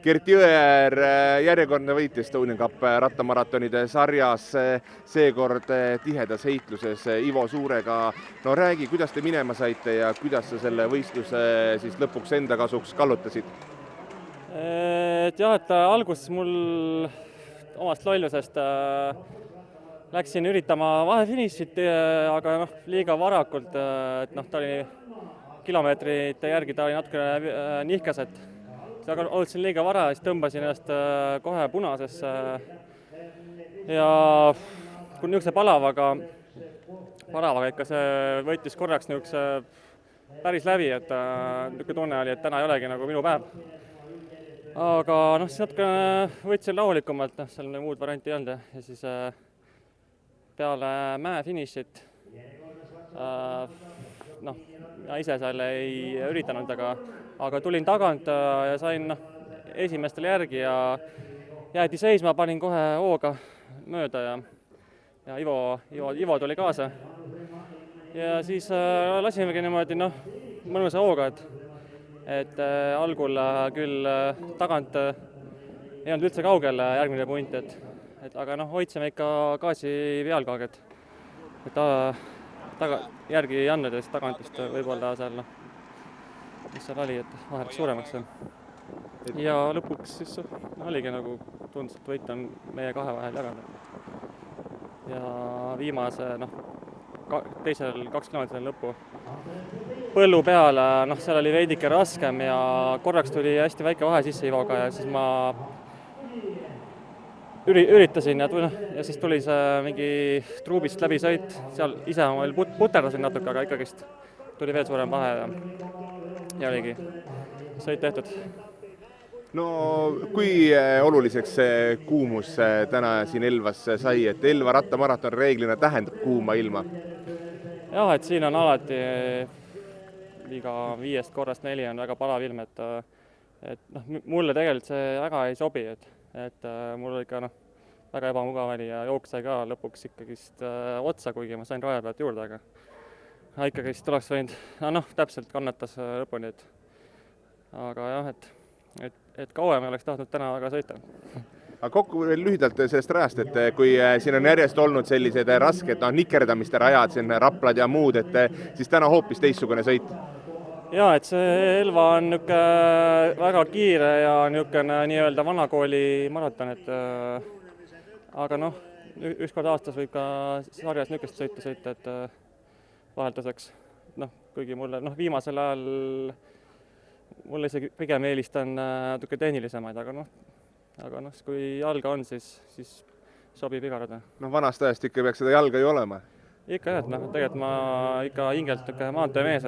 Gert Jõeäär, järjekordne võit Estonian Cup rattamaratonide sarjas, seekord tihedas heitluses Ivo Suurega. No räägi, kuidas te minema saite ja kuidas sa selle võistluse siis lõpuks enda kasuks kallutasid? Jah, et alguses mul omast lollusest läksin üritama vahefinišit, aga liiga varakult, et ta oli kilomeetrite järgi, ta oli natuke nihkas, et aga olin liiga vara ja siis tõmbasin ennast kohe punasesse ja kui niisuguse palavaga ikka see võttis korraks niisuguse päris läbi, et niisugune tunne oli, et täna ei olegi nagu minu päev. Aga siis natuke võtsin rahulikumalt, seal muud varianti ei olnud ja siis peale mäefinišit ma ise seal ei üritanud, aga tulin tagant ja sain esimestele järgi ja jäädi seisma, panin kohe hooga mööda ja Ivo tuli kaasa. Ja siis lasimegi niimoodi mõnusa hooga, et algul küll tagant ei olnud üldse kaugel järgmine punt, aga hoidsime ikka gaasi peal kogu aeg, et järgi ei andnud ja siis tagant vist võib-olla seal, mis seal oli, et vahe läks suuremaks. Ja lõpuks siis oligi nagu tundus, et võit on meie kahe vahel jaganud. Ja viimase, teisel 2 kilomeetrile lõppu põllu peal, seal oli veidike raskem ja korraks tuli hästi väike vahe sisse Ivoga ja siis ma üritasin ja siis tuli see mingi truubist läbi sõit, seal ise ma veel puterdasin natuke, aga ikkagist tuli veel suurem vahe ja oligi sõit tehtud. No kui oluliseks see kuumus täna siin Elvas sai, et Elva rattamaraton reeglina tähendab kuuma ilma? Jah, et siin on alati liiga 5 korrast 4 on väga palav ilm, et mulle tegelikult see väga ei sobi, et mul ikka väga ebamugav oli ja jook sai ka lõpuks ikkagist otsa, kuigi ma sain raja pealt juurde, aga ikkagist oleks võinud, täpselt kannatas lõpuni, aga jah, et kauem oleks tahtnud täna väga sõita. Aga kokku veel lühidalt sellest rajast, et kui siin on järjest olnud sellised rasked nikerdamiste rajad, siin Raplad ja muud, et siis täna hoopis teistsugune sõit? Jaa, et see Elva on niisugune väga kiire ja niisugune nii-öelda vanakooli maraton, aga ükskord aastas võib ka sarjas niisugust sõitu sõita, et vahelduseks, kuigi mulle viimasel ajal mulle isegi pigem eelistan natuke tehnilisemaid, aga kui jalga on, siis sobib iga rada. Vanast ajast ikka peaks seda jalga ju olema? Ikka jah, et tegelikult ma ikka hingelt maanteemees,